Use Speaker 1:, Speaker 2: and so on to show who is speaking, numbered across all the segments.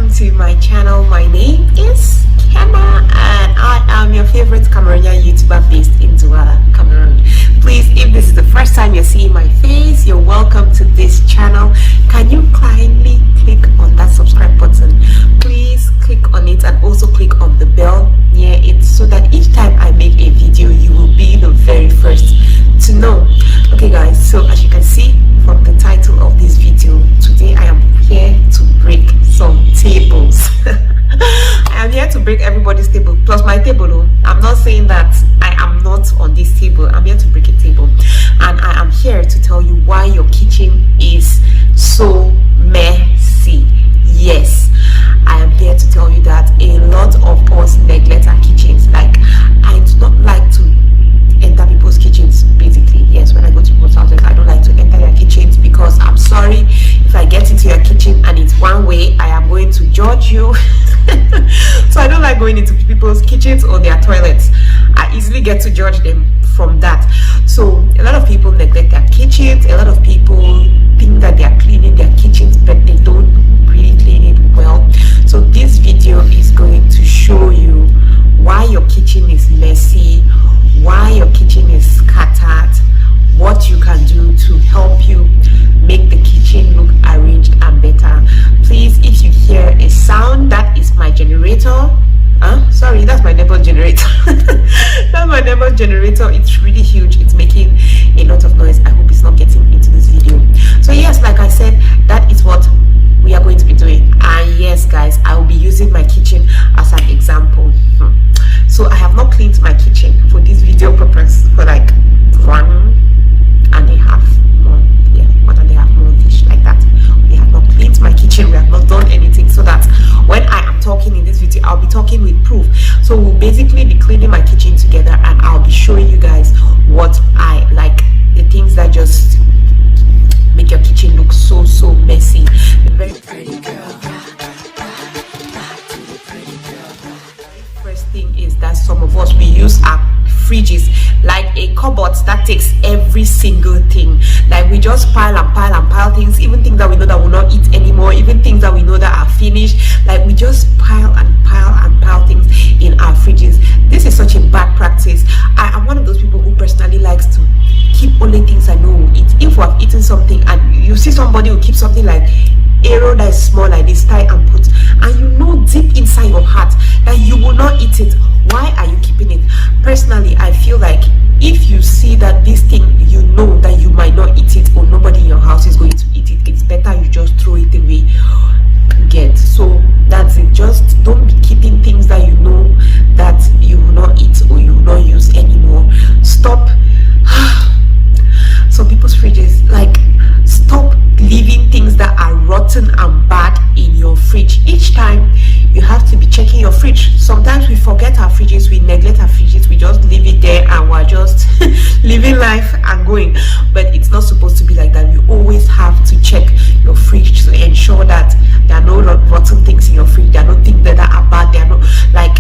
Speaker 1: welcome to my channel. My name is Kenna and I am your favorite Cameroonian YouTuber based in Douala, Cameroon. Please, if this is the first time you're seeing my face, you're welcome to this channel. Can you kindly click on that subscribe button? Please click on it and also click on the bell near it so that each time I make a video, you will be the very first to know. Okay guys, so as you can see from the title of this video, today I am here to break some tables. I am here to break everybody's table plus my table though. I'm not saying that I am not on this table. I'm here to break a table, and I am here to tell you why your kitchen is so messy. Yes, I am here to tell you that a lot of us neglect our kitchens. Like, I do not like to enter people's kitchens. Basically, yes, when I go to people's houses, I don't like to enter their kitchens because I'm sorry, if I get into your kitchen and it's one way, I am going to judge you. So I don't like going into people's kitchens or their toilets. I easily get to judge them from that. So a lot of people neglect their kitchens. A lot of people think that they are cleaning their kitchens, but they don't really clean it well. So this video is going to show you why your kitchen is messy, why your kitchen is scattered, what you can do to help you make the kitchen look arranged and better. Please, if you hear a sound, that is my generator. Sorry, that's my neighbor's generator. That's my neighbor's generator. It's really huge. It's making a lot of noise. I hope it's not getting into this video. So yes, like I said, that is what we are going to be doing. And yes guys, I will be using my kitchen as an example. So I have not cleaned my kitchen for this video purpose for like 1.5 months. Yeah, 1.5 months like that. We have not cleaned my kitchen. We have not done anything, so that when I am talking in this video, I'll be talking with proof. So we'll basically be cleaning my kitchen together, and I'll be showing you guys what I like, the things that just make your kitchen look so messy. Very pretty girl. First thing is that some of us, we use our fridges like a cupboard that takes every single thing. Like, we just pile and pile and pile things, even things that we know that we'll not eat anymore, even things that we know that are finished. Like, we just pile and pile and pile things in our fridges. This is such a bad practice. I am one of those people who personally likes to keep only things I know we'll eat. If we have eaten something and you see somebody who keeps something like arrow that is small like this, tie and put, and you know deep inside your heart that you will not eat it, why are you keeping it? Personally, I feel like if you see that this thing, you know that you might not eat it or nobody in your house is going to eat it, it's better you just throw it away. Get so that's it. Just don't be keeping things that you know that you will not eat or you will not use anymore. Stop. Some people's fridges, like, stop leaving things that are rotten and bad in your fridge. Each time you have to be checking your fridge. Sometimes we forget our fridges, we neglect our fridges, we just leave it there and we're just living life and going. But it's not supposed to be like that. You always have to check your fridge to ensure that there are no rotten things in your fridge. There are no things that are bad. There are no, like,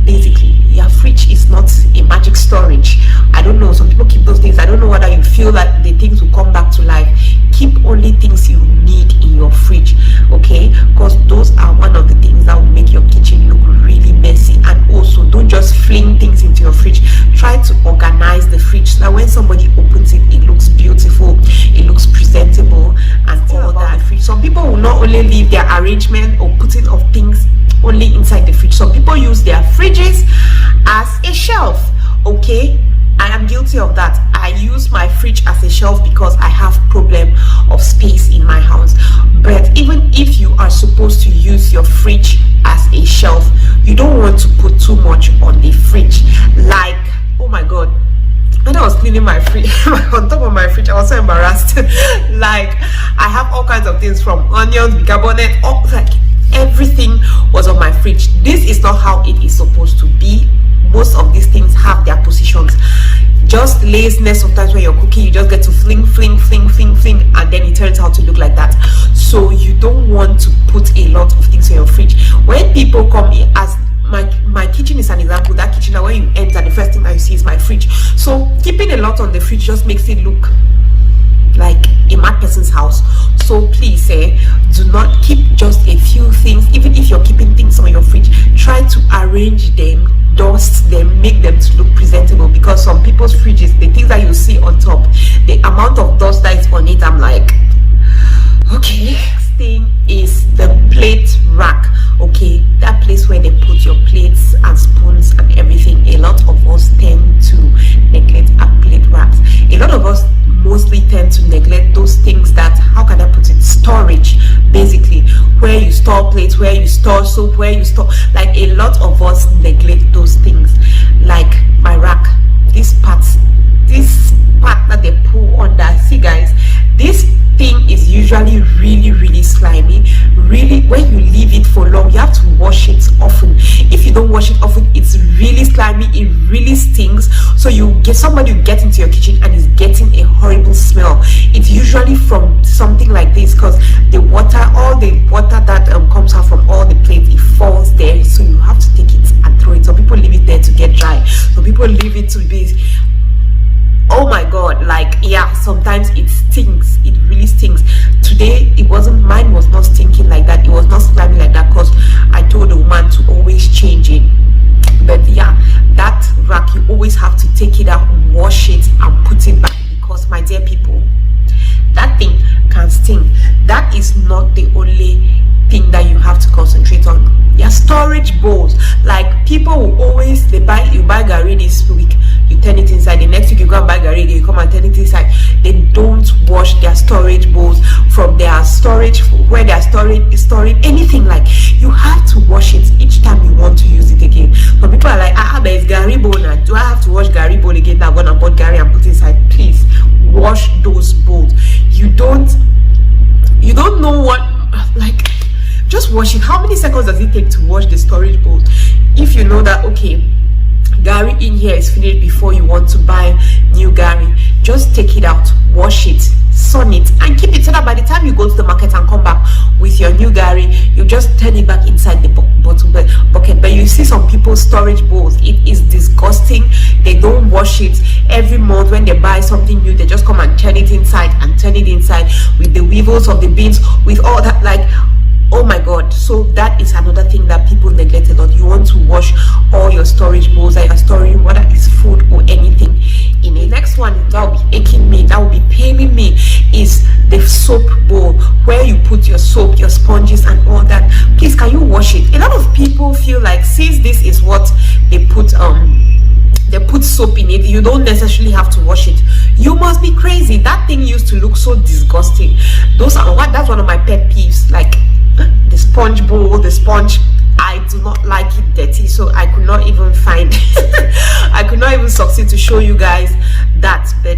Speaker 1: basically your fridge is not a magic storage. I don't know, some people keep those things. I don't know whether you feel like the things will come back to life. Keep only things you need in your fridge, okay? Because those are one of the things that will make your kitchen look really messy. And also, don't just fling things into your fridge. Try to organize the fridge so that when somebody opens it, it looks beautiful, it looks presentable, and all that. Some people will not only leave their arrangement or putting of things only inside the fridge. Some people use their fridges as a shelf, okay? I am guilty of that. I use my fridge as a shelf because I have problem of space in my house. But even if you are supposed to use your fridge as a shelf, you don't want to put too much on the fridge. Like, oh my god, when I was cleaning my fridge, on top of my fridge, I was so embarrassed. Like, I have all kinds of things, from onions, bicarbonate, like everything was on my fridge. This is not how it is supposed to be. Most of these things have their positions. Just laziness. Sometimes when you're cooking, you just get to fling, and then it turns out to look like that. So you don't want to put a lot of things in your fridge. When people come in, as my kitchen is an example, that kitchen, that when you enter, the first thing that you see is my fridge. So keeping a lot on the fridge just makes it look like a mad person's house. So please do not keep just a few things things, even if you're keeping things on your fridge, try to arrange them, dust them, make them to look presentable, because some people's fridges, the things that you see on top, the amount of dust that is on it, I'm like, okay. Next thing is the plate rack. Okay, that place where they put your plates and spoons and everything. A lot of us tend to neglect our plate racks. A lot of us mostly tend to neglect those things that, how can I put it, storage, basically, where you store plates, where you store soap, where you store, like, a lot of us neglect those things. Like my rack, this part that they pull under, see guys, this thing is usually really slimy. Really, when you leave it for long, you have to wash it often. If you don't wash it often, it's really slimy, it really stinks. So somebody will get into your kitchen and is getting a horrible smell. It's usually from something like this, because all the water that comes out from all the plates, it falls there. So you have to take it and throw it. So people leave it there to get dry. So people leave it to be, oh my god, like, yeah, sometimes it stinks. It really stinks. Today mine was not stinking like that, it was not slimy like that, because I told the woman to always change it. But yeah, that rack, you always have to take it out, wash it and put it back, because my dear people, that thing can stink. That is not the only thing that you have to concentrate on. Your storage bowls, like, people will always, you buy garri this week, you turn it inside, the next week you go and buy garri, you come and turn it inside. They don't wash their storage bowls from their storage, where they are storing anything. Like, you have to wash it each time you want to use it again. Some people are like, there is garri bowl now, do I have to wash garri bowl again? Now I'm gonna put garri and put it inside. Please wash those bowls. You don't know what, like, just wash it. How many seconds does it take to wash the storage bowl? If you know that, okay, garri in here is finished before you want to buy new garri, just take it out, wash it, sun it, and keep it, so that by the time you go to the market and come back with your new garri, you just turn it back inside the bucket. But you see some people's storage bowls, it is disgusting. They don't wash it. Every month when they buy something new, they just come and turn it inside with the weevils of the beans, with all that, like, oh my god. So that is another thing that people neglect a lot. You want to wash all your storage bowls that you're storing, whether it's food or anything in it. Next one that will be aching me, that will be paining me, is the soap bowl, where you put your soap, your sponges and all that. Please, can you wash it? A lot of people feel like, since this is what they put soap in it, you don't necessarily have to wash it. You must be crazy. That thing used to look so disgusting. That's one of my pet peeves. Like, the sponge bowl, the sponge, I do not like it dirty, so I could not even find I could not even succeed to show you guys that. But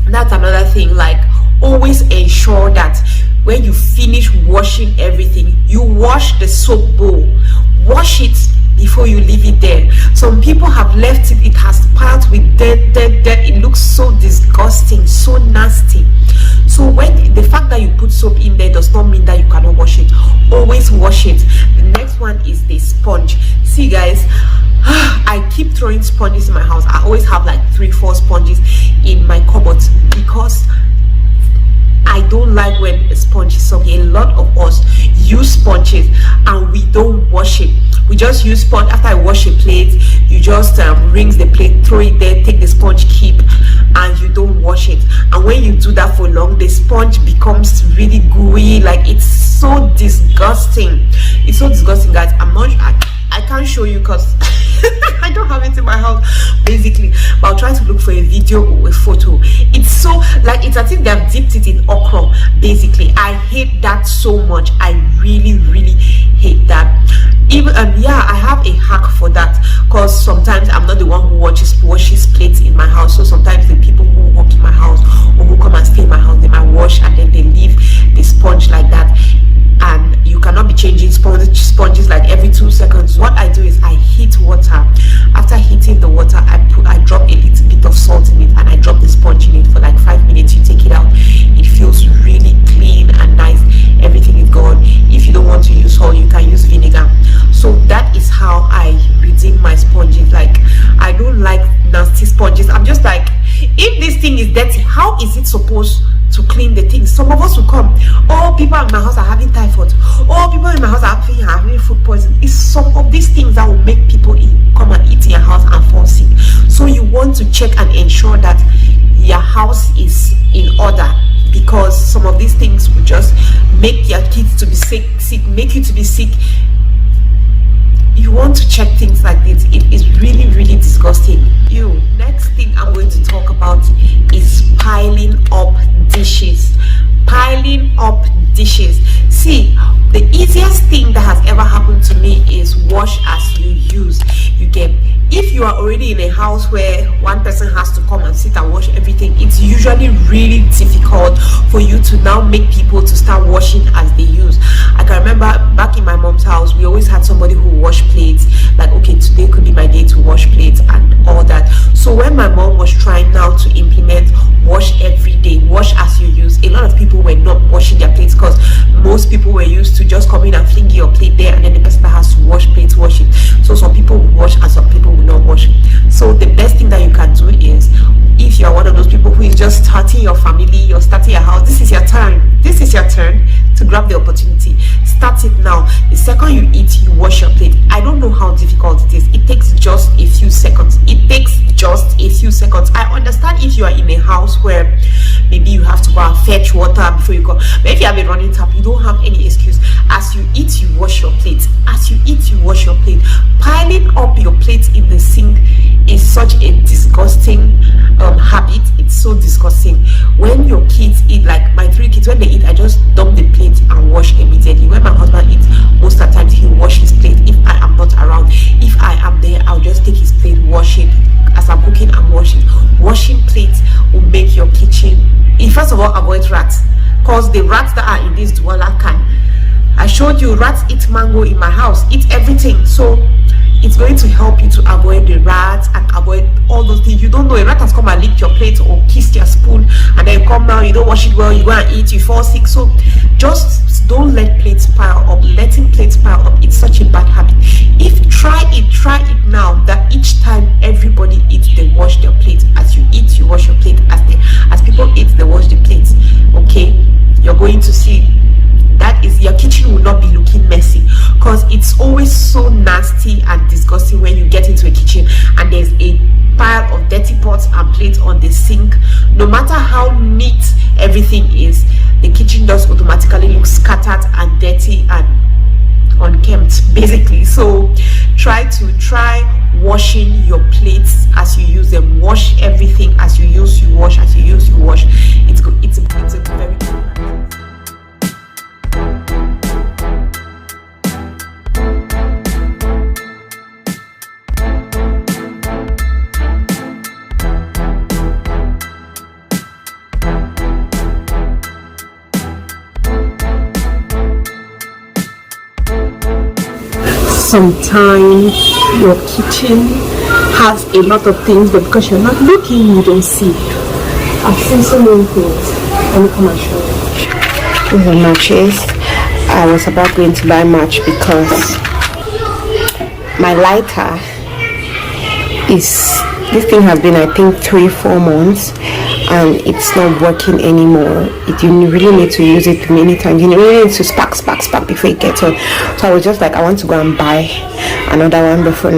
Speaker 1: that's another thing. Like, always ensure that when you finish washing everything, you wash the soap bowl, wash it before you leave it there. Some people have left it, it has piled with dirt. It looks so disgusting, so nasty. So when the fact that you put soap in there does not mean that you cannot wash it. Always wash it. The next one is the sponge. See guys, I keep throwing sponges in my house. I always have like 3-4 sponges in my cupboard, because I don't like when a sponge is soggy. A lot of us use sponges and we don't wash it. We just use sponge. After I wash a plate, you just rinse the plate, throw it there, take the sponge, keep, and you don't wash it. And when you do that for long, the sponge becomes really gooey. Like, it's so disgusting. It's so disgusting, guys. I can't show you because I don't have it in my house, basically, but I'll try to look for a video or a photo. It's so, like, it's as if they've dipped it in okra, basically. I hate that so much. I really hate that. Even yeah, I have a hack for that, because sometimes I'm not the one who washes plates in my house. So sometimes the people who work in my house or who come and stay in my house, they might wash and then they leave the sponge like that, and you cannot be changing sponges like every 2 seconds. What I do is I heat water. After heating the water, I drop a little bit of salt in it, and I drop the sponge in it for like 5 minutes. You take it out, it feels really clean and nice. Everything is gone. If you don't want to use salt, you can use vinegar. So that is how I redeem my sponges. Like, I don't like nasty sponges. I'm just like, if this thing is dirty, how is it supposed to clean the things? Some of us will come, oh, people in my house are having typhoid, oh, people in my house are check and ensure that your house is in order, because some of these things will just make your kids to be sick, make you to be sick. You want to check things like this. It is really, really disgusting. Next thing I'm going to talk about is piling up dishes. Piling up dishes. See, the easiest thing that has ever happened to me is wash as you use. You get, if you are already in a house where one person has to come and sit and wash everything, it's usually really difficult for you to now make people to start washing as they use. I can remember back in my mom's house, we always had somebody who washed plates. Like, okay, today could be my day to wash plates and all that. So when my mom was trying now to implement wash every day, wash as you use, a lot of people were not washing their plates, because most people were used to just come in and fling your plate there, and then the person that has to wash plates wash it. So some people will wash and some people will not wash. So the best thing that you can do is, if you are one of those people who is just starting your family, you're starting your house, this is your turn. This is your turn to grab the opportunity. Start it now. The second you eat, you wash your plate. I don't know how difficult it is. It takes just a few seconds. It takes just a few seconds. I understand if you are in a house where maybe you have to go and fetch water before you go, but if you have a running tap, you don't have any excuse. As you eat, you wash your plate. As you eat, you wash your plate. Piling up your plate in the sink is such a disgusting habit. It's so disgusting. When your kids eat, like my 3 kids, when they eat, I just dump the plate and wash immediately. When my husband eats, most of the time he'll wash his plate if I am not around. If I am there, I'll just take his plate, wash it. As I'm cooking, I'm washing. Washing plates will make your kitchen, first of all, avoid rats, because the rats that are in this Douala can, I showed you, rats eat mango in my house, eat everything. So it's going to help you to avoid the rats and avoid all those things. You don't know, a rat has come and licked your plate or kissed your spoon, and then you come down, you don't wash it well, you go and eat, you fall sick. So just don't let plates pile up. Letting plates pile up, it's such a bad habit. Try it now, that each time everybody eats, they wash their plate. As you eat, you wash your plate. As people eat, they wash the plates. Okay, you're going to see that is, your kitchen will not be looking messy, because it's always so nasty and disgusting when you get into a kitchen and there's a pile of dirty pots and plates on the sink. No matter how neat everything is, the kitchen just automatically looks scattered and dirty and unkempt, basically. So try washing your plates as you use them. Wash everything as you use, you wash. As you use, you wash. It's good. It's a very good practice. Sometimes your kitchen has a lot of things, but because you're not looking, you don't see. I've seen so many things. Let me come and show you. These are matches. I was about going to buy match because my lighter this thing has been, I think, 3-4 months, and it's not working anymore. You really need to use it many times. You really need to spark before it gets on. So I was just like, I want to go and buy another one before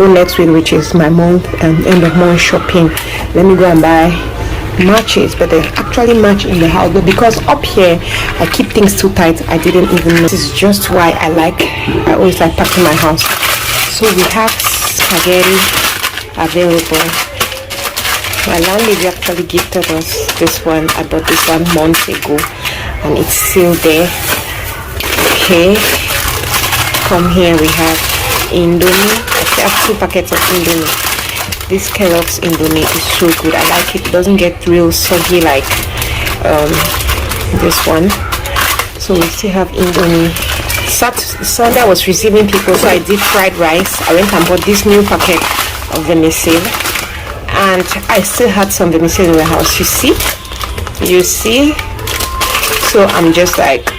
Speaker 1: next week, which is my month and end of month shopping. Let me go and buy matches, but they actually match in the house. But because up here I keep things too tight, I didn't even know. This is just why I always like packing my house. So we have spaghetti available. My landlady actually gifted us this one. I bought this one months ago and it's still there. Okay, come here, we have Indomie. I have 2 packets of Indomie. This Kellogg's Indomie is so good. I like it. It doesn't get real soggy like this one. So we still have Indomie. Sunday I was receiving people, so I did fried rice. I went and bought this new packet of vermicelli, and I still had some vermicelli in the house. You see. So I'm just like,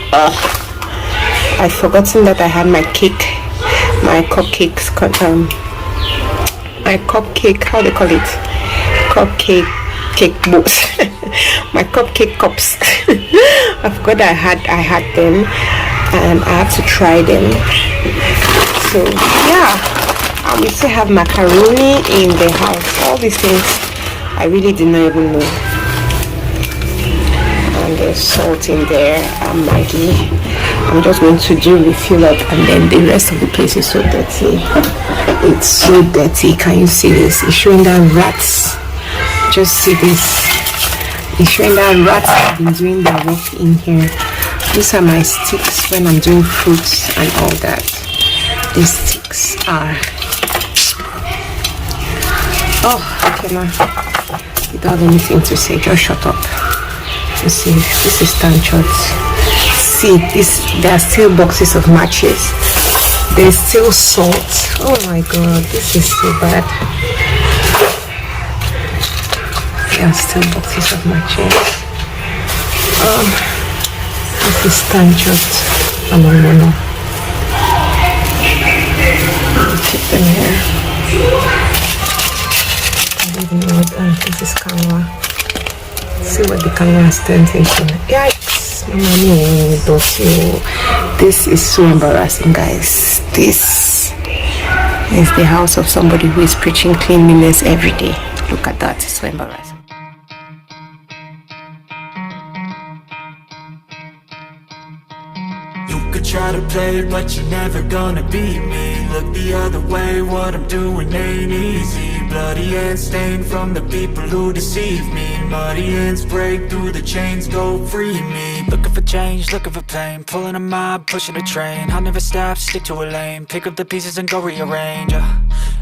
Speaker 1: I've forgotten that I had my cupcake, how they call it, cake bowls. My cupcake cups. I forgot that I had them, and I had to try them. So yeah, We still have macaroni in the house. All these things I really did not even know. And there's salt in there and Maggi. I'm just going to do refill up, and then the rest of the place is so dirty. It's so dirty. Can you see this? It's showing that rats. Just see this. It's showing that rats have been doing their work in here. These are my sticks when I'm doing fruits and all that. These sticks are... Oh, okay now. Without anything to say, just shut up. You see, this is tanchot. See, there are still boxes of matches. There's still salt. Oh my god, this is so bad. There are still boxes of matches. This is tanchot. No. I'll keep them here. I don't even know what this is canwa. See what the canwa has turned into. Yikes! This is so embarrassing, guys. This is the house of somebody who is preaching cleanliness every day. Look at that, it's so embarrassing.
Speaker 2: Try to play, but you're never gonna beat me. Look the other way, what I'm doing ain't easy. Bloody hands stained from the people who deceive me. Muddy hands break through the chains, go free me. Looking for change, looking for pain. Pulling a mob, pushing a train. I'll never stop, stick to a lane. Pick up the pieces and go rearrange.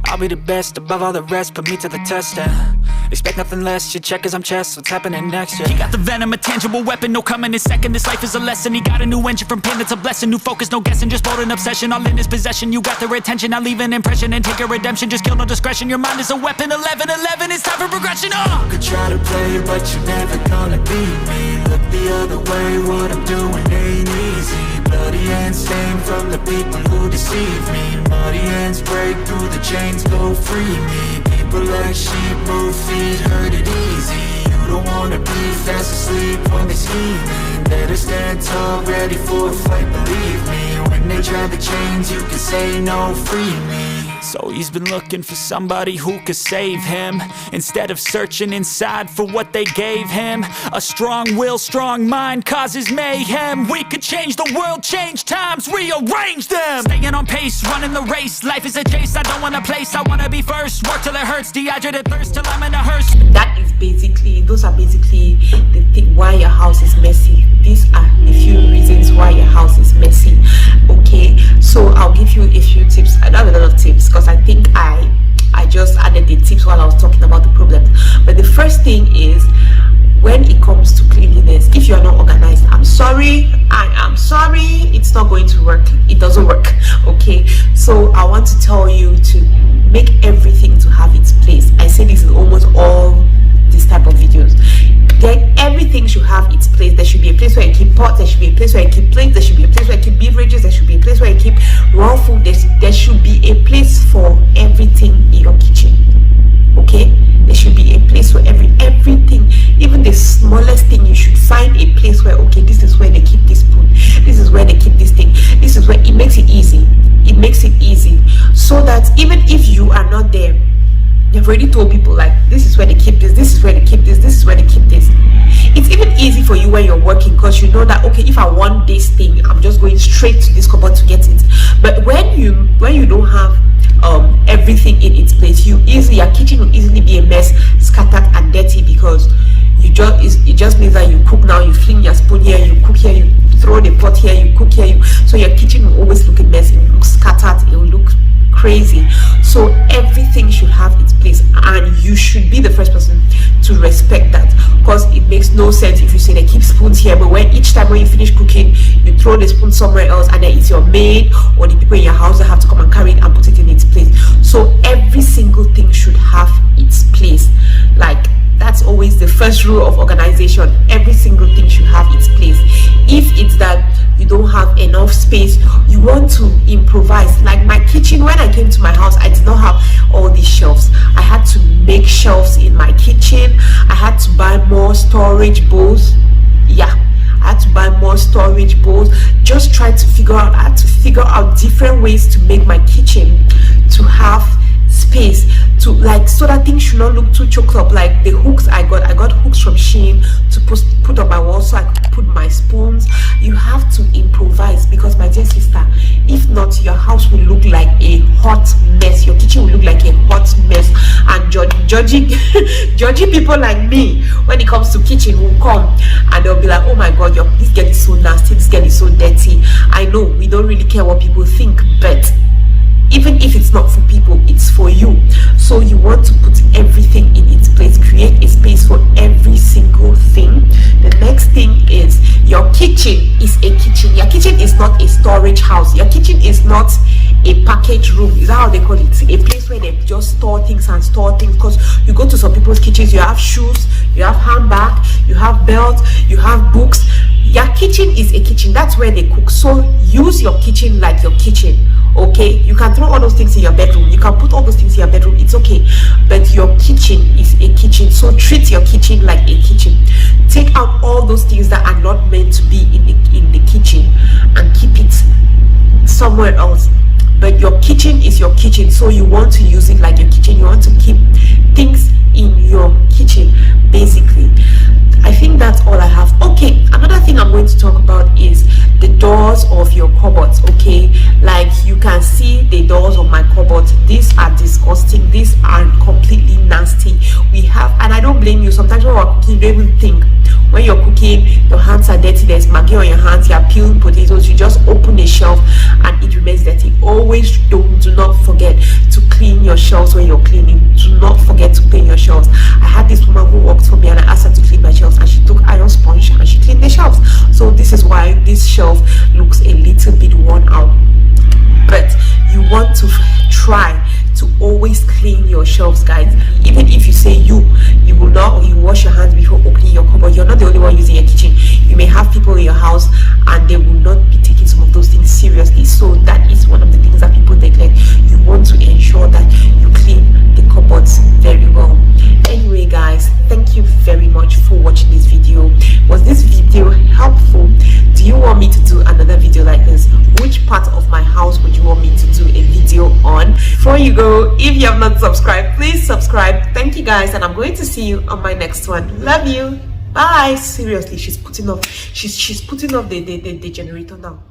Speaker 2: I'll be the best above all the rest, put me to the test and expect nothing less, you check as I'm chess, what's happening next, yeah. He got the venom, a tangible weapon, no coming in second. This life is a lesson, he got a new engine from pain that's a blessing. New focus, no guessing, just bold and obsession, all in his possession. You got their attention, I'll leave an impression and take a redemption. Just kill, no discretion, your mind is a weapon. 11-11, it's time for progression, You could try to play, but you're never gonna beat me. Look the other way, what I'm doing ain't easy. Bloody hands stained from the people who deceive me. Muddy hands break through the chains, go free me. People like sheep move feet, hurt it easy. You don't wanna be fast asleep when they scheming. Better stand tall, ready for a fight, believe me. When they try the chains, you can say no, free me. So he's been looking for somebody who could save him, instead of searching inside for what they gave him. A strong will, strong mind causes mayhem. We could change the world, change times, rearrange them. Staying on pace, running the race. Life is a chase, I don't want a place, I want to be first. Work till it hurts, dehydrated thirst till I'm in a hearse.
Speaker 1: Those are basically the thing why your house is messy. These are a few reasons why your house is messy. Okay, so I'll give you a few tips. I don't have a lot of tips because I think I just added the tips while I was talking about the problems. But the first thing is, when it comes to cleanliness, if you are not organized, I'm sorry, it's not going to work. It doesn't work. Okay, so I want to tell you to make everything to have its place. I say this in almost all these type of videos. Then everything should have its place. There should be a place where you keep pots, there should be a place where you keep plates, there should be a place where you keep beverages, there should be a place where you keep raw food. There should be a place for everything in your kitchen. Okay, there should be a place for everything, even the smallest thing. You should find a place where, okay, this is where they keep this spoon, this is where they keep this thing, this is where it makes it easy. It makes it easy so that even if you are not there, you've already told people, like, this is where they keep this, this is where they keep this, this is where they keep this. It's even easy for you when you're working, because you know that, okay, if I want this thing, I'm just going straight to this cupboard to get it. But when you don't have everything in its place, your kitchen will easily be a mess, scattered and dirty, because it just means that you cook now, you fling your spoon here, you cook here, you throw the pot here, you cook here, so your kitchen will always look a mess. It will look scattered, it will look crazy. So everything should have its place, and you should be the first person to respect that, because it makes no sense if you say they keep spoons here, but each time when you finish cooking, you throw the spoon somewhere else, and then it's your maid or the people in your house that have to come and carry it and put it in its place. So every single thing should have its place. Like, that's always the first rule of organization. Every single thing should have its place. If it's that you don't have enough space, you want to improvise. Like my kitchen, when I came to my house, I did not have all these shelves. I had to make shelves in my kitchen. I had to buy more storage bowls. I had to buy more storage bowls. Just try to figure out different ways to make my kitchen to have space to like, so that things should not look too choked up. Like the hooks I got hooks from Shein to put on my wall so I could put my spoons. You have to improvise, because my dear sister, if not, your house will look like a hot mess. Your kitchen will look like a hot mess, and judgy people like me when it comes to kitchen will come and they'll be like, oh my god, this girl is so nasty, this girl is so dirty. I know we don't really care what people think, but even if it's not for people, it's for you. So you want to put everything in its place, create a space for every single thing. The next thing is, your kitchen is a kitchen. Your kitchen is not a storage house. Your kitchen is not a package room. Is that how they call it? A place where they just store things and store things. Because you go to some people's kitchens, you have shoes, you have handbag, you have belt, you have books. Your kitchen is a kitchen. That's where they cook. So use your kitchen like your kitchen. Okay, you can throw all those things in your bedroom, you can put all those things in your bedroom, it's okay, but your kitchen is a kitchen. So treat your kitchen like a kitchen. Take out all those things that are not meant to be in the kitchen and keep it somewhere else. But your kitchen is your kitchen, so you want to use it like your kitchen. You want to keep things in your kitchen, basically. I think that's all I have. Okay, another thing I'm going to talk about is the doors of your cupboards. Okay, like you can see the doors of my cupboard. These are disgusting. These are completely nasty. We have, and I don't blame you. Sometimes when we're cooking, you don't even think. When you're cooking, your hands are dirty, there's maggi on your hands, you're peeling potatoes, you just open a shelf and it remains dirty. Always do not forget to clean your shelves when you're cleaning. Do not forget to clean your shelves. I had this woman who worked for me and I asked her to clean my shelves, and she took iron sponge and she cleaned the shelves. So this is why this shelf looks a little bit worn out. But you want to try to always clean your shelves, guys. Even if you say you will not, you wash your hands before opening your cupboard, you're not the only one using your kitchen. You may have people in your house and they will not be taking some of those things seriously. So that is one of the things that people neglect. You want to ensure that you clean the cupboards very well. Anyway, guys, thank you very much for watching this video. Was this video helpful? Do you want me to do another video like this? Which part of my house would you want me to do a video on? Before you go, if you have not subscribed, please subscribe. Thank you, guys, and I'm going to see you on my next one. Love you. Bye. Seriously, she's putting off the generator now.